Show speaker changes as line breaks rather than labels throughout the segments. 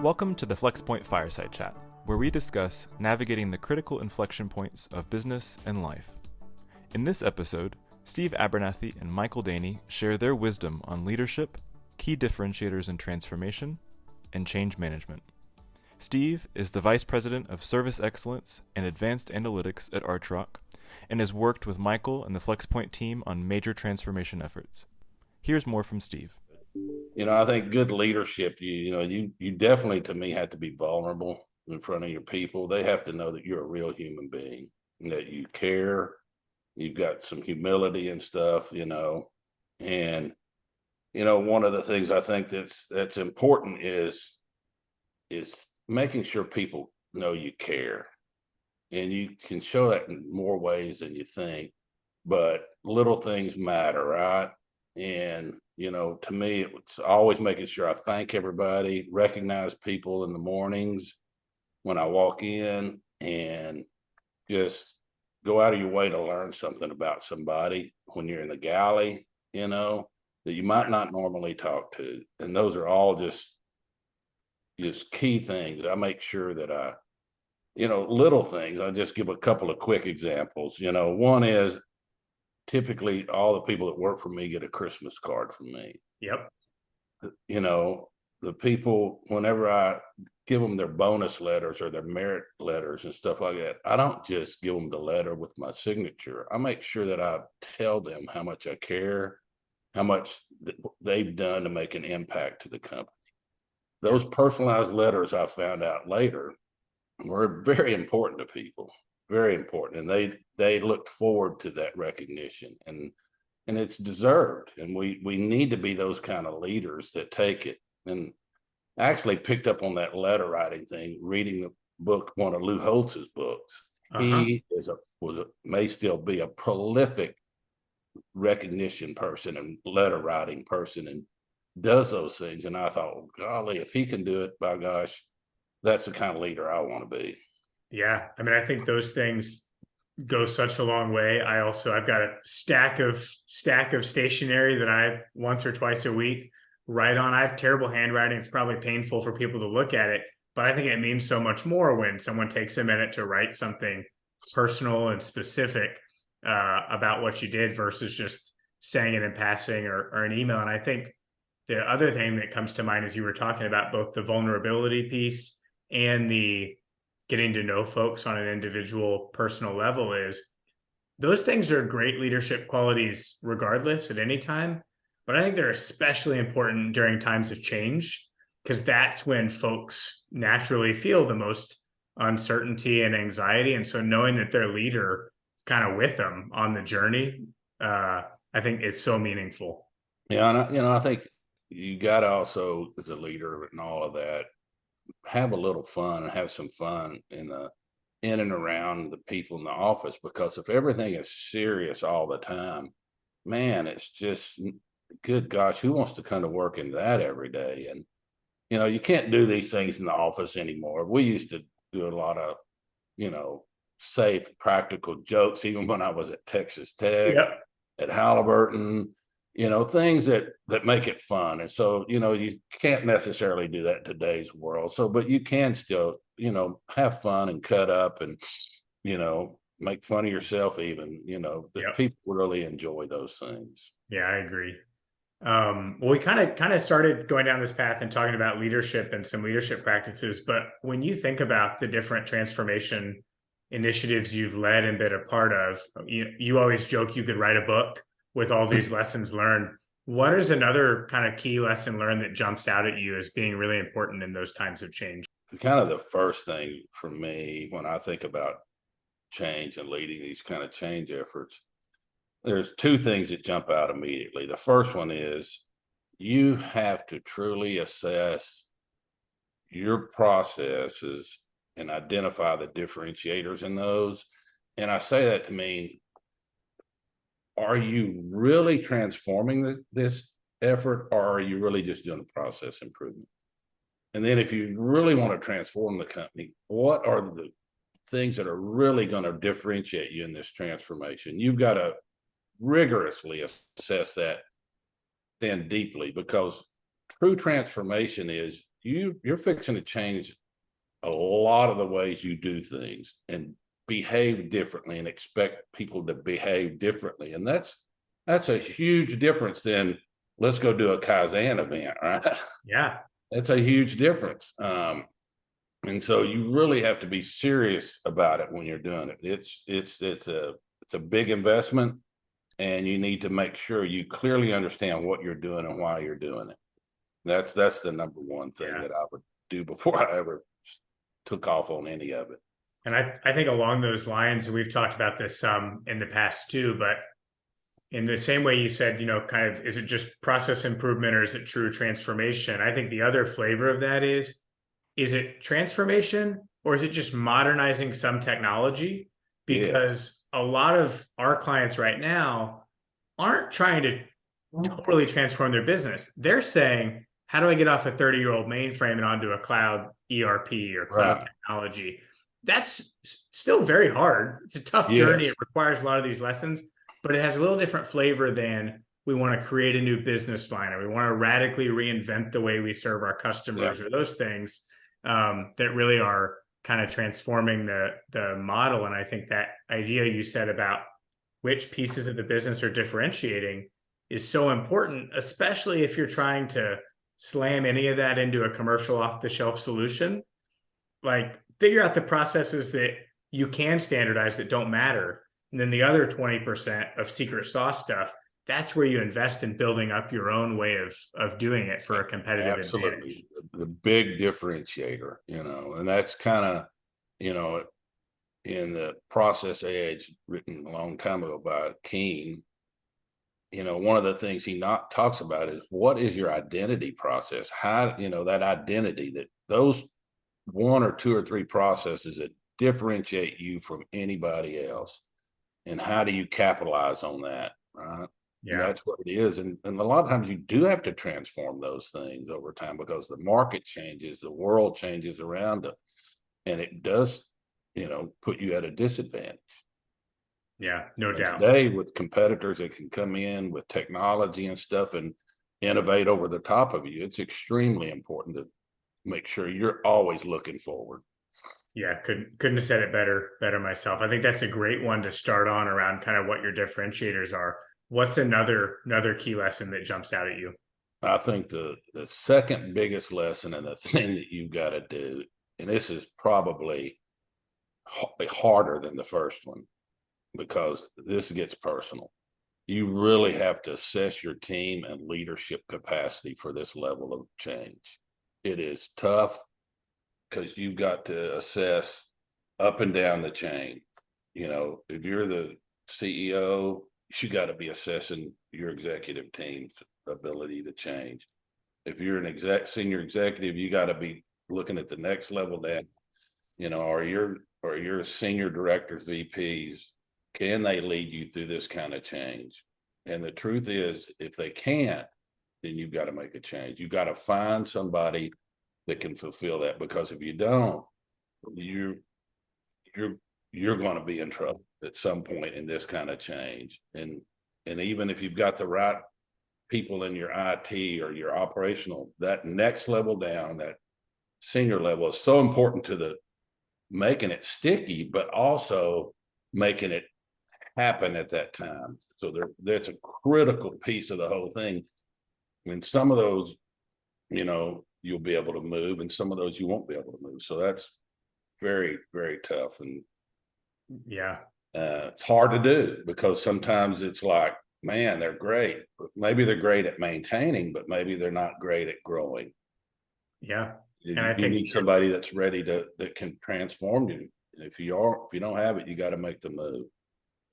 Welcome to the FlexPoint Fireside Chat, where we discuss navigating the critical inflection points of business and life. In this episode, Steve Abernathy and Michael Daehne share their wisdom on leadership, key differentiators in transformation, and change management. Steve is the Vice President of Service Excellence and Advanced Analytics at Archrock, and has worked with Michael and the FlexPoint team on major transformation efforts. Here's more from Steve.
I think good leadership, you definitely, to me, have to be vulnerable in front of your people. They have to know that you're a real human being, and that you care. You've got some humility and stuff, and, one of the things I think that's important is making sure people know you care. And you can show that in more ways than you think, but little things matter, right? And, to me, it's always making sure I thank everybody, recognize people in the mornings when I walk in, and just go out of your way to learn something about somebody when you're in the galley, that you might not normally talk to. And those are all just key things. I make sure that little things. I'll just give a couple of quick examples. One is, typically all the people that work for me get a Christmas card from me.
Yep.
The people, whenever I give them their bonus letters or their merit letters and stuff like that, I don't just give them the letter with my signature. I make sure that I tell them how much I care, how much they've done to make an impact to the company. Those personalized letters, I found out later, were very important to people. Very important, and they looked forward to that recognition, and it's deserved. And we need to be those kind of leaders that take it. And I actually picked up on that letter writing thing, reading the book, one of Lou Holtz's books. He may still be a prolific recognition person and letter writing person, and does those things. And I thought, well, golly, if he can do it, by gosh, that's the kind of leader I want to be.
Yeah. I mean, I think those things go such a long way. I've got a stack of stationery that I once or twice a week write on. I have terrible handwriting. It's probably painful for people to look at it, but I think it means so much more when someone takes a minute to write something personal and specific about what you did versus just saying it in passing or an email. And I think the other thing that comes to mind as you were talking about both the vulnerability piece and the getting to know folks on an individual personal level is those things are great leadership qualities regardless at any time. But I think they're especially important during times of change, because that's when folks naturally feel the most uncertainty and anxiety. And so knowing that their leader is kind of with them on the journey, I think is so meaningful.
Yeah. And I think you got to also, as a leader and all of that, have a little fun and have some fun in and around the people in the office, because if everything is serious all the time, man, it's just, good gosh, who wants to come to work in that every day? And you can't do these things in the office anymore. We used to do a lot of safe, practical jokes, even when I was at Texas Tech.
Yep.
At Halliburton, things that make it fun. And so, you can't necessarily do that in today's world. So, but you can still, have fun and cut up and, make fun of yourself even, people really enjoy those things.
Yeah, I agree. Well, we kind of started going down this path and talking about leadership and some leadership practices. But when you think about the different transformation initiatives you've led and been a part of, you always joke you could write a book with all these lessons learned. What is another kind of key lesson learned that jumps out at you as being really important in those times of change?
Kind of the first thing for me when I think about change and leading these kind of change efforts, there's two things that jump out immediately. The first one is you have to truly assess your processes and identify the differentiators in those. And I say that to mean, are you really transforming this effort, or are you really just doing a process improvement? And then if you really want to transform the company, what are the things that are really going to differentiate you in this transformation? You've got to rigorously assess that then deeply, because true transformation is you're fixing to change a lot of the ways you do things and behave differently and expect people to behave differently. And that's a huge difference than let's go do a Kaizen event, right?
Yeah.
That's a huge difference. And so you really have to be serious about it when you're doing it. It's a big investment, and you need to make sure you clearly understand what you're doing and why you're doing it. That's the number one thing that I would do before I ever took off on any of it.
And I think along those lines, and we've talked about this some in the past too, but in the same way you said, kind of, is it just process improvement or is it true transformation? I think the other flavor of that is it transformation or is it just modernizing some technology? Because a lot of our clients right now aren't trying to totally transform their business. They're saying, how do I get off a 30-year-old mainframe and onto a cloud ERP or cloud technology? That's still very hard. It's a tough journey. It requires a lot of these lessons, but it has a little different flavor than we want to create a new business line or we want to radically reinvent the way we serve our customers or those things that really are kind of transforming the model. And I think that idea you said about which pieces of the business are differentiating is so important, especially if you're trying to slam any of that into a commercial off-the-shelf solution. Like, figure out the processes that you can standardize that don't matter. And then the other 20% of secret sauce stuff, that's where you invest in building up your own way of doing it for a competitive advantage.
The big differentiator, and that's kind of, in the process age written a long time ago by Keene, one of the things he talks about is what is your identity process? How, that identity, that those one or two or three processes that differentiate you from anybody else, and how do you capitalize on that, right? And that's what it is. And a lot of times you do have to transform those things over time because the market changes, the world changes around it, and it does, put you at a disadvantage.
Yeah, no doubt.
Today, with competitors that can come in with technology and stuff and innovate over the top of you, it's extremely important to make sure you're always looking forward.
Yeah, couldn't have said it better myself. I think that's a great one to start on around kind of what your differentiators are. What's another key lesson that jumps out at you?
I think the second biggest lesson and the thing that you've got to do, and this is probably harder than the first one because this gets personal. You really have to assess your team and leadership capacity for this level of change. It is tough because you've got to assess up and down the chain. If you're the CEO, you got to be assessing your executive team's ability to change. If you're an senior executive, you got to be looking at the next level down, or your senior directors, VPs, can they lead you through this kind of change? And the truth is, if they can't, then you've got to make a change. You got to find somebody that can fulfill that, because if you don't, you're going to be in trouble at some point in this kind of change. And even if you've got the right people in your IT or your operational, that next level down, that senior level, is so important to the making it sticky, but also making it happen at that time. So that's a critical piece of the whole thing. When some of those, you'll be able to move, and some of those you won't be able to move. So that's very, very tough. And it's hard to do because sometimes it's like, man, they're great, but maybe they're great at maintaining, but maybe they're not great at growing.
Yeah.
And I think you need somebody that's ready that can transform you. And if you don't have it, you got to make the move.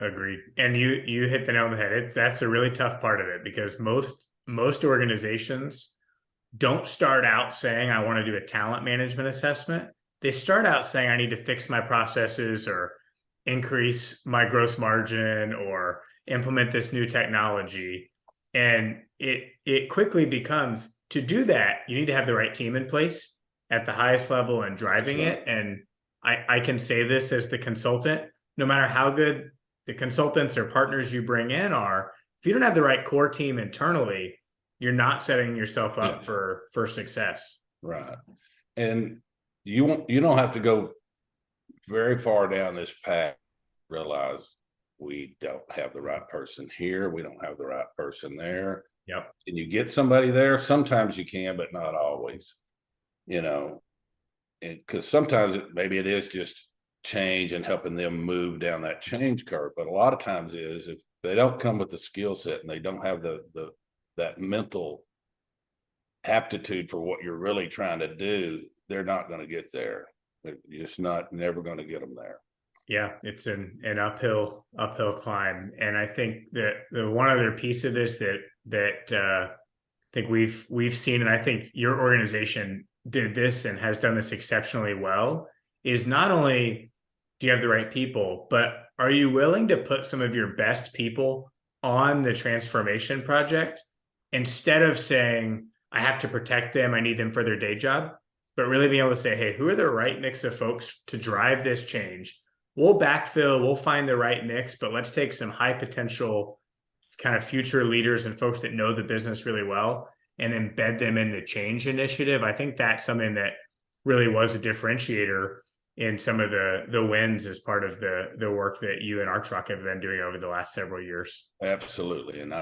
Agreed. And you hit the nail on the head. That's a really tough part of it, because most organizations don't start out saying, I want to do a talent management assessment. They start out saying, I need to fix my processes or increase my gross margin or implement this new technology. And it quickly becomes, to do that, you need to have the right team in place at the highest level and driving it. And I can say this as the consultant, no matter how good the consultants or partners you bring in are, if you don't have the right core team internally, you're not setting yourself up for success.
Right. And you don't have to go very far down this path, realize we don't have the right person here. We don't have the right person there.
Yep.
Can you get somebody there? Sometimes you can, but not always, you know, and because sometimes maybe it is just change and helping them move down that change curve. But a lot of times is if they don't come with the skill set and they don't have that mental aptitude for what you're really trying to do, they're not going to get there. You're just never going to get them there.
Yeah, it's an uphill climb. And I think that the one other piece of this that I think we've seen, and I think your organization did this and has done this exceptionally well, is not only do you have the right people, but are you willing to put some of your best people on the transformation project instead of saying, I have to protect them, I need them for their day job, but really being able to say, hey, who are the right mix of folks to drive this change? We'll backfill, we'll find the right mix, but let's take some high potential kind of future leaders and folks that know the business really well and embed them in the change initiative. I think that's something that really was a differentiator in some of the wins as part of the work that you and Archrock have been doing over the last several years.
Absolutely. And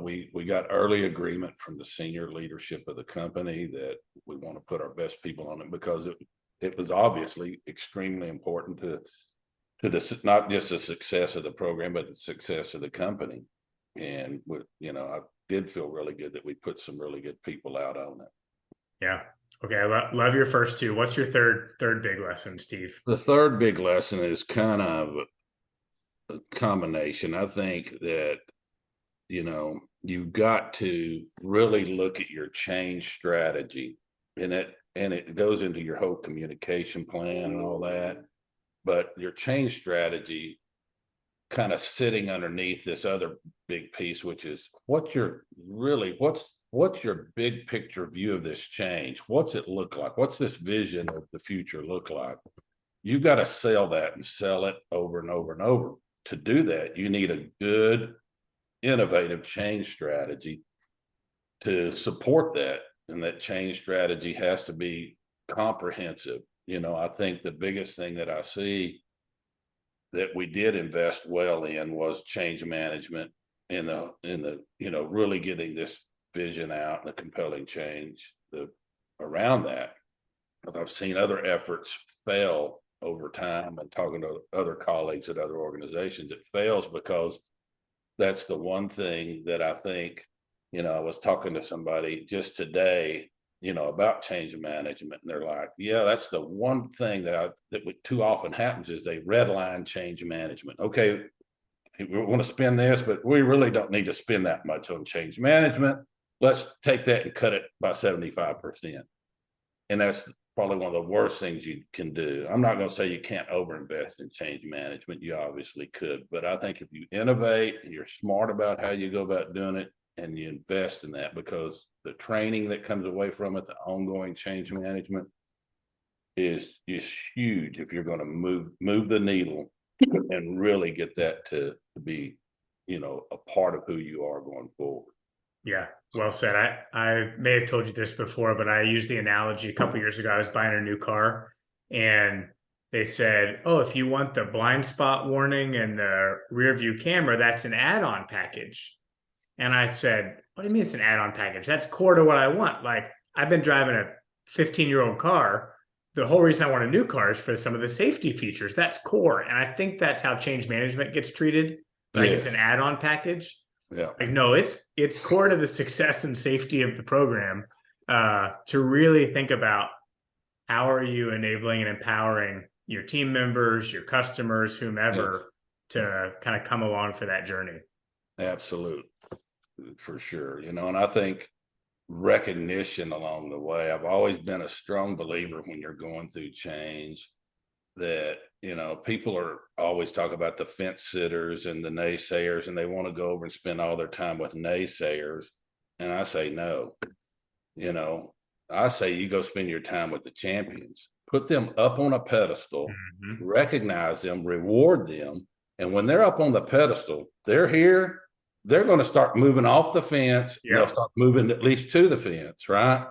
we got early agreement from the senior leadership of the company that we want to put our best people on it because it was obviously extremely important to this, not just the success of the program, but the success of the company. And I did feel really good that we put some really good people out on it.
Yeah. Okay. I love your first two. What's your third big lesson, Steve?
The third big lesson is kind of a combination. I think that, you've got to really look at your change strategy, and it goes into your whole communication plan and all that. But your change strategy kind of sitting underneath this other big piece, which is what's your big picture view of this change? What's it look like? What's this vision of the future look like? You got to sell that and sell it over and over and over. To do that, you need a good, innovative change strategy to support that. And that change strategy has to be comprehensive. I think the biggest thing that I see that we did invest well in was change management in the really getting this vision out and the compelling change around that. Because I've seen other efforts fail over time, and talking to other colleagues at other organizations, it fails because that's the one thing that I think, I was talking to somebody just today, about change management, and they're like, yeah, that's the one thing that too often happens is they redline change management. Okay, we want to spend this, but we really don't need to spend that much on change management. Let's take that and cut it by 75%. And that's probably one of the worst things you can do. I'm not going to say you can't overinvest in change management. You obviously could, but I think if you innovate and you're smart about how you go about doing it and you invest in that, because the training that comes away from it, the ongoing change management is huge if you're going to move the needle and really get that to be, a part of who you are going forward.
Yeah, well said. I may have told you this before, but I used the analogy a couple of years ago. I was buying a new car and they said, oh, if you want the blind spot warning and the rear view camera, that's an add-on package. And I said, what do you mean it's an add-on package? That's core to what I want. Like, I've been driving a 15-year-old car. The whole reason I want a new car is for some of the safety features. That's core. And I think that's how change management gets treated. Like It's an add-on package.
Yeah.
Like, no, it's core to the success and safety of the program, to really think about how are you enabling and empowering your team members, your customers, whomever, to kind of come along for that journey.
Absolutely. For sure. And I think recognition along the way, I've always been a strong believer when you're going through change that, people are always talking about the fence sitters and the naysayers, and they want to go over and spend all their time with naysayers. And I say, no, I say you go spend your time with the champions, put them up on a pedestal, recognize them, reward them. And when they're up on the pedestal, they're here. They're going to start moving off the fence. They'll start moving at least to the fence, right?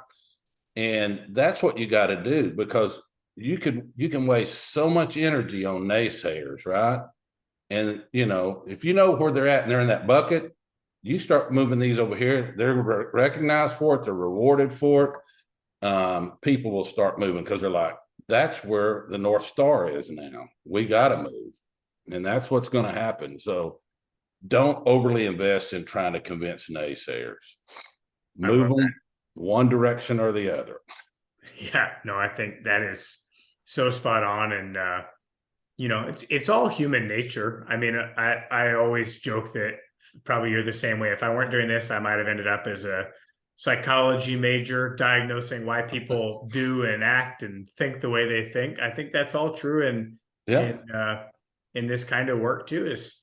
And that's what you got to do, because you can waste so much energy on naysayers, right? And if you know where they're at and they're in that bucket, you start moving these over here. They're recognized for it. They're rewarded for it. People will start moving because they're like, that's where the North Star is now. We got to move. And that's what's going to happen. So don't overly invest in trying to convince naysayers. Move them one direction or the other.
Yeah, no, I think that is so spot on. And, it's all human nature. I mean, I always joke that probably you're the same way. If I weren't doing this, I might have ended up as a psychology major diagnosing why people do and act and think the way they think. I think that's all true. And in this kind of work too, is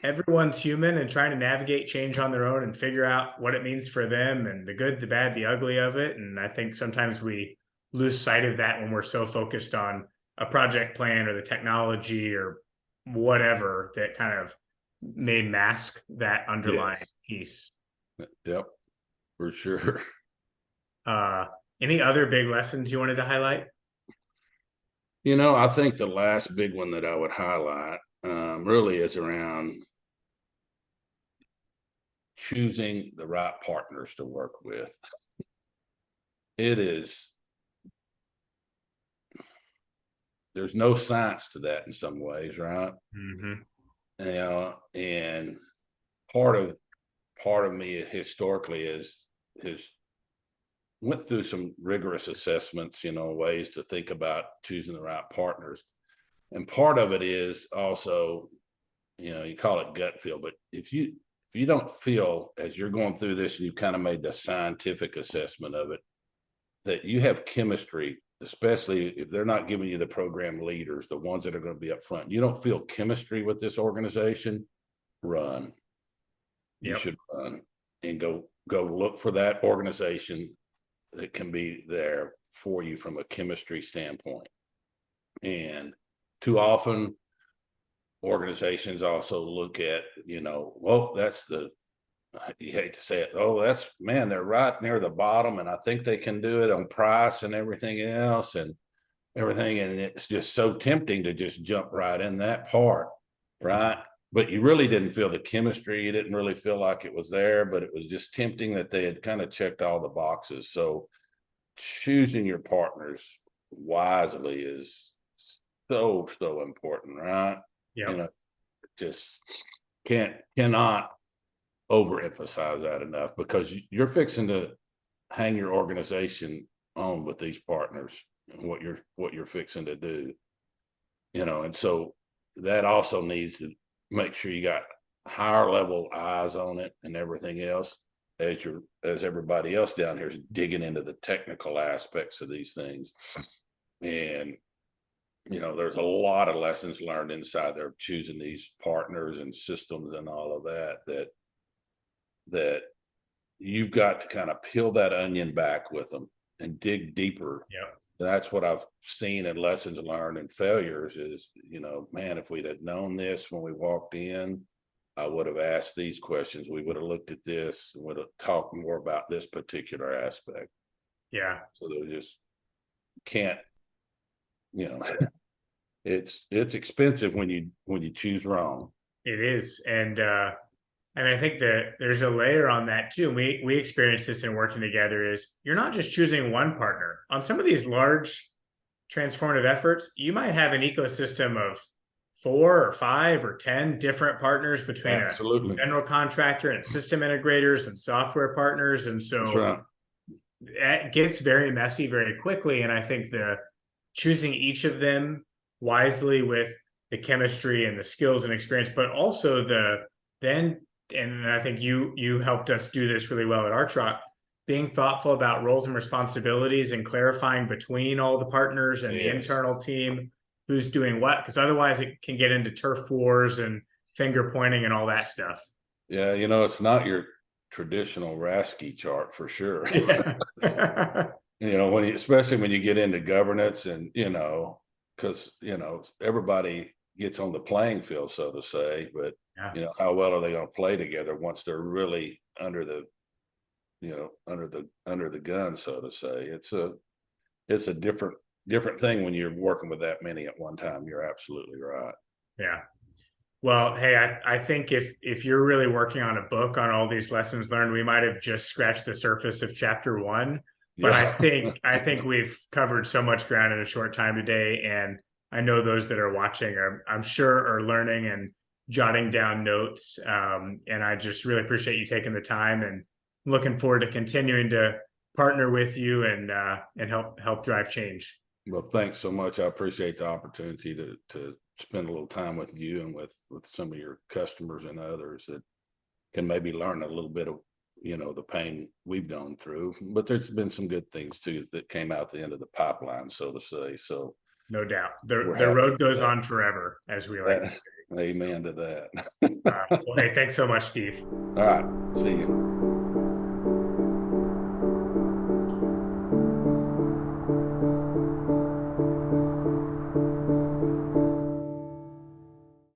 everyone's human and trying to navigate change on their own and figure out what it means for them and the good, the bad, the ugly of it. And I think sometimes we lose sight of that when we're so focused on a project plan or the technology or whatever that kind of may mask that underlying piece.
Yep, for sure.
Any other big lessons you wanted to highlight?
I think the last big one that I would highlight really is around choosing the right partners to work with. There's no science to that in some ways, right?
Mm-hmm.
And part of me historically is went through some rigorous assessments, ways to think about choosing the right partners. And part of it is also, you call it gut feel, but if you don't feel as you're going through this and you kind of made the scientific assessment of it, that you have chemistry, especially if they're not giving you the program leaders, the ones that are going to be up front, you don't feel chemistry with this organization, run. You should run and go look for that organization that can be there for you from a chemistry standpoint. And too often organizations also look at, well, you hate to say it, they're right near the bottom and I think they can do it on price and everything else and it's just so tempting to just jump right in that part, right? But you really didn't feel the chemistry. You didn't really feel like it was there, but it was just tempting that they had kind of checked all the boxes. So choosing your partners wisely is so important, right?
Yeah.
Just cannot overemphasize that enough, because you're fixing to hang your organization on with these partners and what you're fixing to do, and so that also needs to make sure you got higher level eyes on it and everything else as everybody else down here is digging into the technical aspects of these things. And there's a lot of lessons learned inside there, choosing these partners and systems and all of that you've got to kind of peel that onion back with them and dig deeper.
Yeah.
That's what I've seen in lessons learned and failures is, man, if we'd had known this when we walked in, I would have asked these questions. We would have looked at this and would have talked more about this particular aspect.
Yeah.
So they just can't, it's expensive when you choose wrong.
It is. And I think that there's a layer on that too. We experienced this in working together is you're not just choosing one partner. On some of these large transformative efforts, you might have an ecosystem of 4 or 5 or 10 different partners between
Absolutely.
a general contractor and system integrators and software partners. And so it gets very messy very quickly. And I think choosing each of them wisely with the chemistry and the skills and experience, but also and I think you helped us do this really well at Archrock, being thoughtful about roles and responsibilities and clarifying between all the partners and the internal team who's doing what, because otherwise it can get into turf wars and finger pointing and all that stuff.
Yeah, it's not your traditional RASCI chart for sure. Especially when you get into governance and, because, everybody gets on the playing field, so to say, but how well are they going to play together once they're really under the under the gun, so to say. It's a different thing when you're working with that many at one time. You're absolutely right.
Yeah. Well, hey, I think if you're really working on a book on all these lessons learned, we might have just scratched the surface of chapter 1. But
Yeah.
I think we've covered so much ground in a short time today, and I know those that are watching I'm sure are learning and jotting down notes. And I just really appreciate you taking the time, and looking forward to continuing to partner with you and help drive change.
Well, thanks so much. I appreciate the opportunity to spend a little time with you and with some of your customers and others that can maybe learn a little bit of, the pain we've gone through. But there's been some good things too that came out the end of the pipeline, so to say. So
no doubt, the
happy
road
with
goes
that.
on forever, as we like to say.
Amen to that.
Well, hey, thanks so much, Steve.
All right. See you.